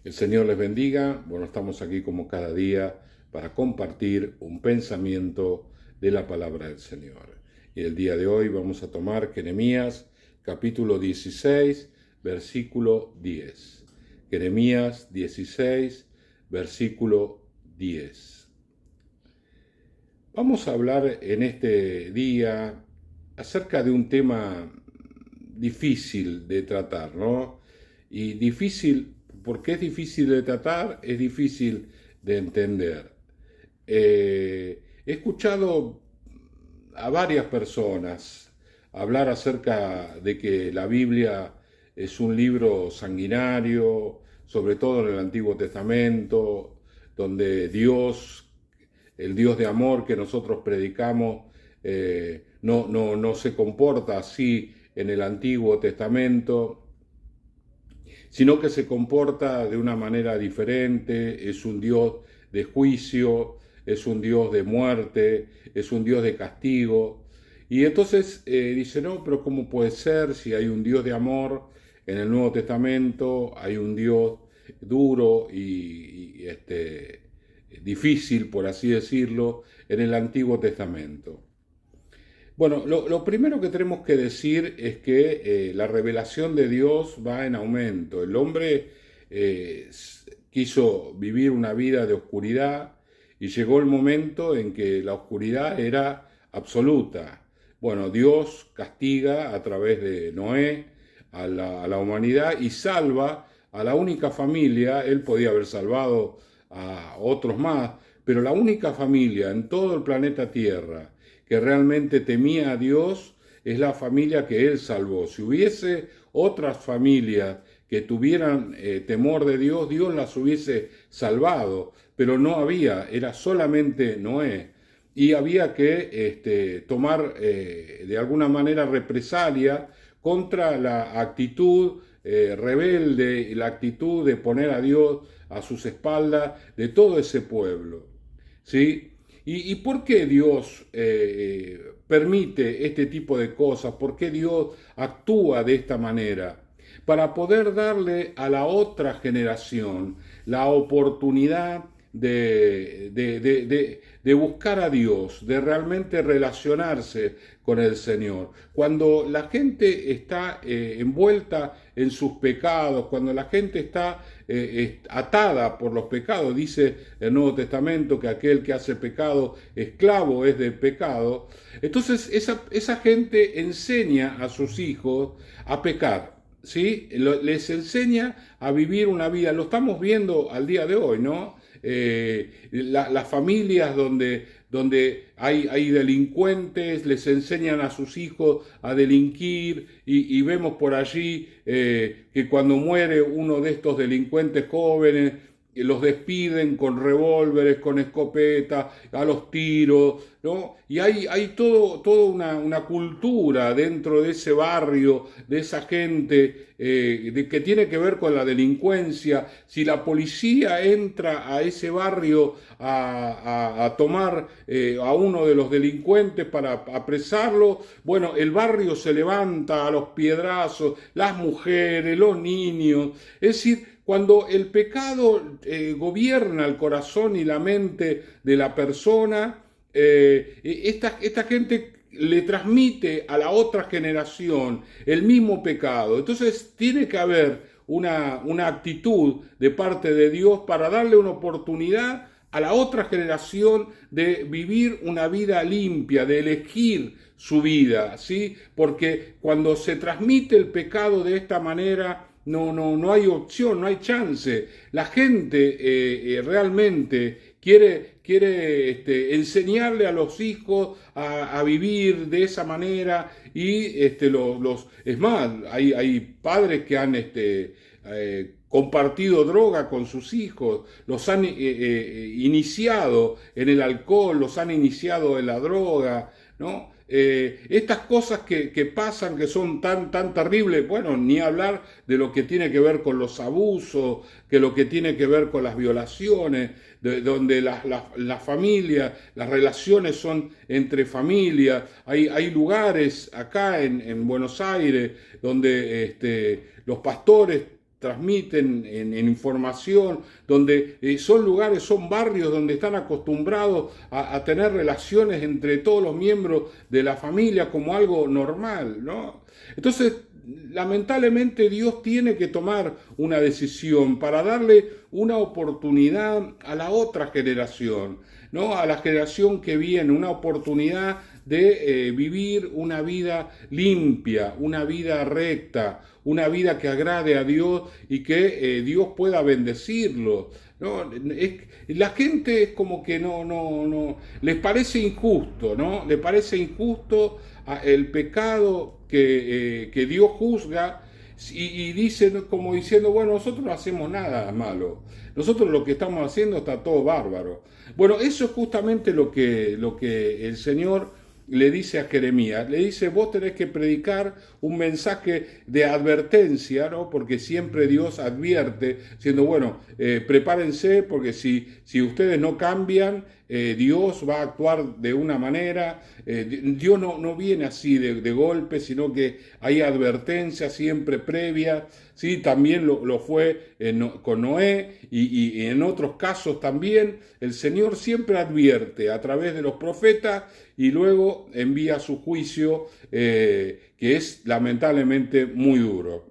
El Señor les bendiga. Bueno, estamos aquí como cada día para compartir un pensamiento de la palabra del Señor. Y el día de hoy vamos a tomar Jeremías capítulo 16, versículo 10. Jeremías 16, versículo 10. Vamos a hablar en este día acerca de un tema difícil de tratar, ¿no? Y difícil, porque es difícil de tratar, es difícil de entender. He escuchado a varias personas hablar acerca de que la Biblia es un libro sanguinario, sobre todo en el Antiguo Testamento, donde Dios, el Dios de amor que nosotros predicamos, no se comporta así en el Antiguo Testamento, sino que se comporta de una manera diferente, es un Dios de juicio, es un Dios de muerte, es un Dios de castigo. Y entonces dice, no, pero ¿cómo puede ser si hay un Dios de amor en el Nuevo Testamento, hay un Dios duro y difícil, por así decirlo, en el Antiguo Testamento? Bueno, lo primero que tenemos que decir es que la revelación de Dios va en aumento. El hombre quiso vivir una vida de oscuridad y llegó el momento en que la oscuridad era absoluta. Bueno, Dios castiga a través de Noé a la humanidad y salva a la única familia. Él podía haber salvado a otros más, pero la única familia en todo el planeta Tierra que realmente temía a Dios es la familia que él salvó. Si hubiese otras familias que tuvieran temor de Dios, Dios las hubiese salvado, pero no había, era solamente Noé. Y había que tomar de alguna manera represalia contra la actitud rebelde, la actitud de poner a Dios a sus espaldas de todo ese pueblo. ¿Sí? ¿Y por qué Dios permite este tipo de cosas? ¿Por qué Dios actúa de esta manera? Para poder darle a la otra generación la oportunidad de buscar a Dios, de realmente relacionarse con el Señor. Cuando la gente está envuelta en sus pecados, cuando la gente está atada por los pecados, dice el Nuevo Testamento que aquel que hace pecado, esclavo es del pecado, entonces esa gente enseña a sus hijos a pecar. ¿Sí? Les enseña a vivir una vida, lo estamos viendo al día de hoy, ¿no? Las familias donde hay delincuentes, les enseñan a sus hijos a delinquir y vemos por allí que cuando muere uno de estos delincuentes jóvenes, los despiden con revólveres, con escopeta, a los tiros, ¿no? Y hay toda una cultura dentro de ese barrio, de esa gente, que tiene que ver con la delincuencia. Si la policía entra a ese barrio a tomar a uno de los delincuentes para apresarlo, bueno, el barrio se levanta a los piedrazos, las mujeres, los niños, es decir, cuando el pecado gobierna el corazón y la mente de la persona, esta gente le transmite a la otra generación el mismo pecado. Entonces tiene que haber una actitud de parte de Dios para darle una oportunidad a la otra generación de vivir una vida limpia, de elegir su vida, ¿sí? Porque cuando se transmite el pecado de esta manera, no hay opción, no hay chance. La gente realmente quiere enseñarle a los hijos a vivir de esa manera y es más, hay padres que han compartido droga con sus hijos, los han iniciado en el alcohol, los han iniciado en la droga, ¿no? Estas cosas que pasan, que son tan terribles, bueno, ni hablar de lo que tiene que ver con los abusos, que lo que tiene que ver con las violaciones, donde las familias, las relaciones son entre familias. Hay lugares acá en Buenos Aires donde los pastores transmiten en información, donde son lugares, son barrios donde están acostumbrados a tener relaciones entre todos los miembros de la familia como algo normal, ¿no? Entonces, lamentablemente Dios tiene que tomar una decisión para darle una oportunidad a la otra generación, ¿no? A la generación que viene, una oportunidad de vivir una vida limpia, una vida recta, una vida que agrade a Dios y que Dios pueda bendecirlo, ¿no? La gente es como que no, les parece injusto, ¿no? Le parece injusto el pecado que Dios juzga y dicen como diciendo, bueno, nosotros no hacemos nada malo, nosotros lo que estamos haciendo está todo bárbaro. Bueno, eso es justamente lo que el Señor le dice a Jeremías, le dice, vos tenés que predicar un mensaje de advertencia, ¿no? Porque siempre Dios advierte, diciendo, bueno, prepárense porque si ustedes no cambian, Dios va a actuar de una manera, Dios no viene así de golpe, sino que hay advertencia siempre previa, ¿sí? También lo fue con Noé y en otros casos también, el Señor siempre advierte a través de los profetas y luego envía su juicio, que es lamentablemente muy duro.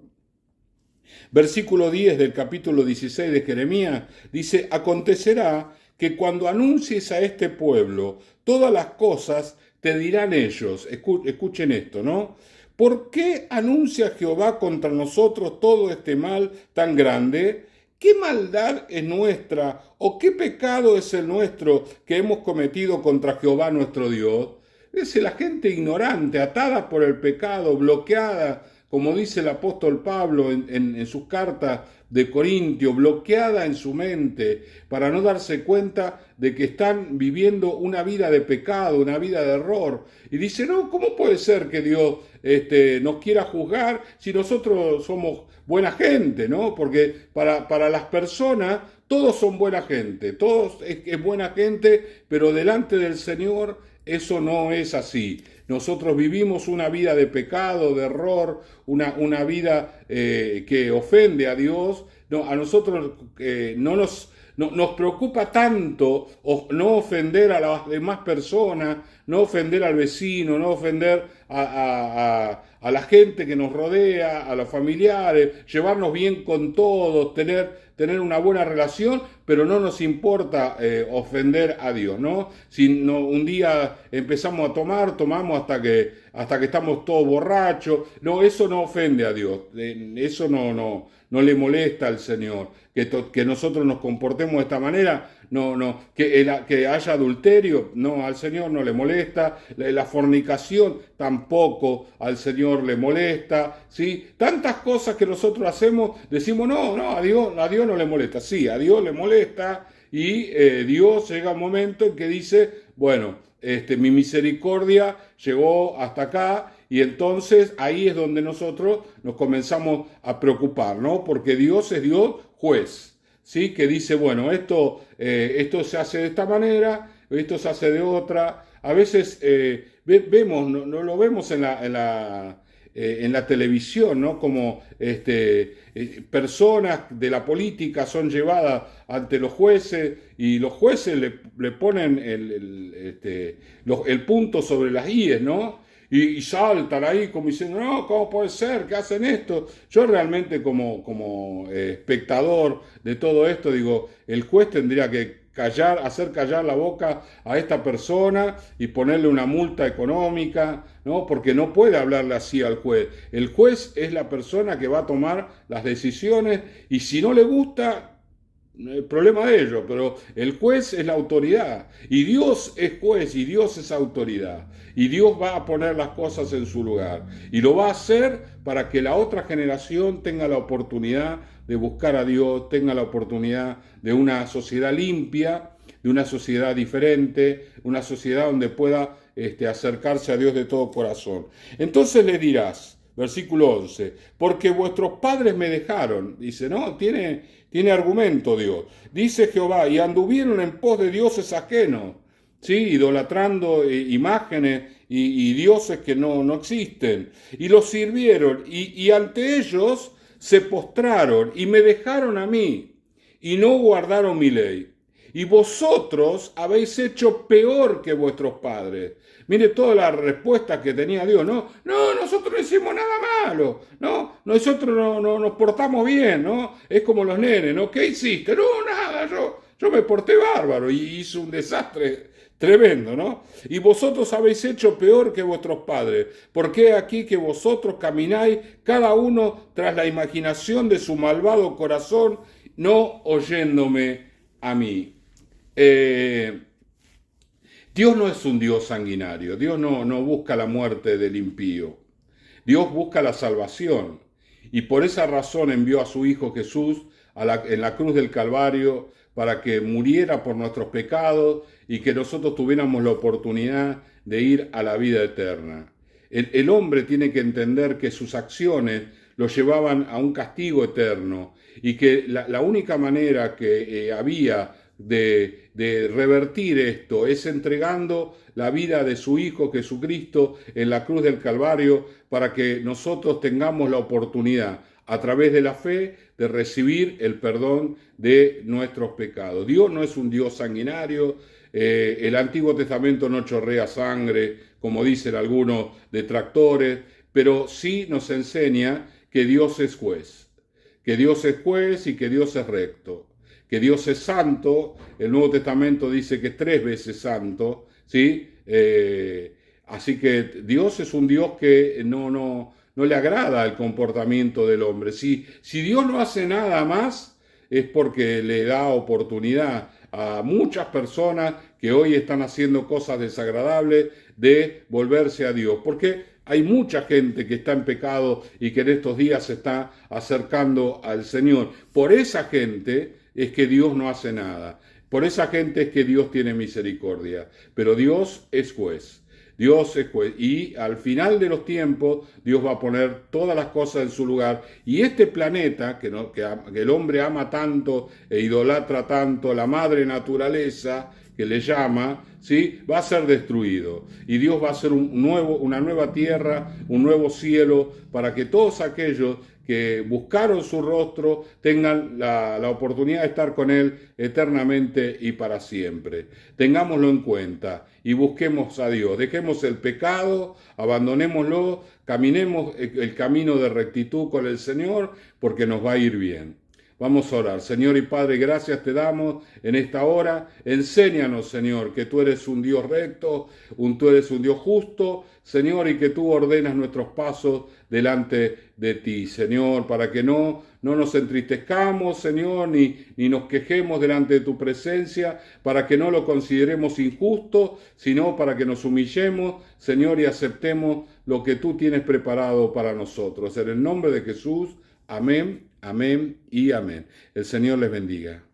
Versículo 10 del capítulo 16 de Jeremías dice, acontecerá que cuando anuncies a este pueblo todas las cosas, te dirán ellos, escuchen esto, ¿no? ¿Por qué anuncia Jehová contra nosotros todo este mal tan grande? ¿Qué maldad es nuestra o qué pecado es el nuestro que hemos cometido contra Jehová nuestro Dios? Es la gente ignorante, atada por el pecado, bloqueada, como dice el apóstol Pablo en sus cartas de Corintio, bloqueada en su mente para no darse cuenta de que están viviendo una vida de pecado, una vida de error. Y dice, no, ¿cómo puede ser que Dios nos quiera juzgar si nosotros somos buena gente, ¿no? Porque para las personas todos son buena gente, todos es buena gente, pero delante del Señor eso no es así. Nosotros vivimos una vida de pecado, de error, una vida que ofende a Dios. No, a nosotros nos preocupa tanto no ofender a las demás personas, no ofender al vecino, no ofender a la gente que nos rodea, a los familiares, llevarnos bien con todos, tener una buena relación, pero no nos importa ofender a Dios, ¿no? Si un día empezamos a tomamos hasta que estamos todos borrachos, no, eso no ofende a Dios, eso no le molesta al Señor, que nosotros nos comportemos de esta manera, que haya adulterio, no, al Señor no le molesta, la fornicación tampoco al Señor le molesta, ¿sí? Tantas cosas que nosotros hacemos, decimos, a Dios no le molesta, sí, a Dios le molesta y Dios llega un momento en que dice, bueno, mi misericordia llegó hasta acá y entonces ahí es donde nosotros nos comenzamos a preocupar, ¿no? Porque Dios es Dios juez, ¿sí? Que dice, bueno, esto se hace de esta manera, esto se hace de otra. A veces vemos, no lo vemos en la televisión, ¿no? Como personas de la política son llevadas ante los jueces y los jueces le ponen el punto sobre las íes, ¿no? Y saltan ahí como diciendo, no, ¿cómo puede ser? ¿Qué hacen esto? Yo realmente como espectador de todo esto digo, el juez tendría que hacer callar la boca a esta persona y ponerle una multa económica, ¿no? Porque no puede hablarle así al juez. El juez es la persona que va a tomar las decisiones y si no le gusta, el problema de ellos, pero el juez es la autoridad y Dios es juez y Dios es autoridad y Dios va a poner las cosas en su lugar y lo va a hacer para que la otra generación tenga la oportunidad de buscar a Dios, tenga la oportunidad de una sociedad limpia, de una sociedad diferente, una sociedad donde pueda acercarse a Dios de todo corazón. Entonces le dirás, versículo 11, porque vuestros padres me dejaron, dice, ¿no? Tiene argumento Dios. Dice Jehová, y anduvieron en pos de dioses ajenos, ¿sí? Idolatrando imágenes y dioses que no existen. Y los sirvieron, y ante ellos se postraron y me dejaron a mí y no guardaron mi ley. Y vosotros habéis hecho peor que vuestros padres. Mire toda la respuesta que tenía Dios. No, nosotros no hicimos nada malo. No, nosotros no nos portamos bien, ¿no? Es como los nenes, ¿no? ¿Qué hiciste? No, nada, yo me porté bárbaro y hice un desastre tremendo, ¿no? Y vosotros habéis hecho peor que vuestros padres, porque aquí que vosotros camináis cada uno tras la imaginación de su malvado corazón, no oyéndome a mí. Dios no es un Dios sanguinario, Dios no busca la muerte del impío, Dios busca la salvación y por esa razón envió a su Hijo Jesús en la cruz del Calvario para que muriera por nuestros pecados y que nosotros tuviéramos la oportunidad de ir a la vida eterna. El hombre tiene que entender que sus acciones lo llevaban a un castigo eterno y que la única manera que había de revertir esto es entregando la vida de su Hijo Jesucristo en la cruz del Calvario para que nosotros tengamos la oportunidad a través de la fe de recibir el perdón de nuestros pecados. Dios no es un Dios sanguinario, el Antiguo Testamento no chorrea sangre, como dicen algunos detractores, pero sí nos enseña que Dios es juez, que Dios es juez y que Dios es recto, que Dios es santo. El Nuevo Testamento dice que es 3 veces santo, ¿sí? Así que Dios es un Dios que no le agrada el comportamiento del hombre. Si Dios no hace nada más, es porque le da oportunidad a muchas personas que hoy están haciendo cosas desagradables de volverse a Dios. Porque hay mucha gente que está en pecado y que en estos días se está acercando al Señor. Por esa gente es que Dios no hace nada. Por esa gente es que Dios tiene misericordia. Pero Dios es juez. Dios es juez y al final de los tiempos Dios va a poner todas las cosas en su lugar y este planeta que el hombre ama tanto e idolatra tanto, la madre naturaleza que le llama, ¿sí? Va a ser destruido y Dios va a hacer una nueva tierra, un nuevo cielo para que todos aquellos que buscaron su rostro tengan la oportunidad de estar con Él eternamente y para siempre. Tengámoslo en cuenta y busquemos a Dios. Dejemos el pecado, abandonémoslo, caminemos el camino de rectitud con el Señor porque nos va a ir bien. Vamos a orar. Señor y Padre, gracias te damos en esta hora. Enséñanos, Señor, que tú eres un Dios recto, tú eres un Dios justo, Señor, y que tú ordenas nuestros pasos delante de ti, Señor, para que no nos entristezcamos, Señor, ni nos quejemos delante de tu presencia, para que no lo consideremos injusto, sino para que nos humillemos, Señor, y aceptemos lo que tú tienes preparado para nosotros. En el nombre de Jesús, amén. Amén y amén. El Señor les bendiga.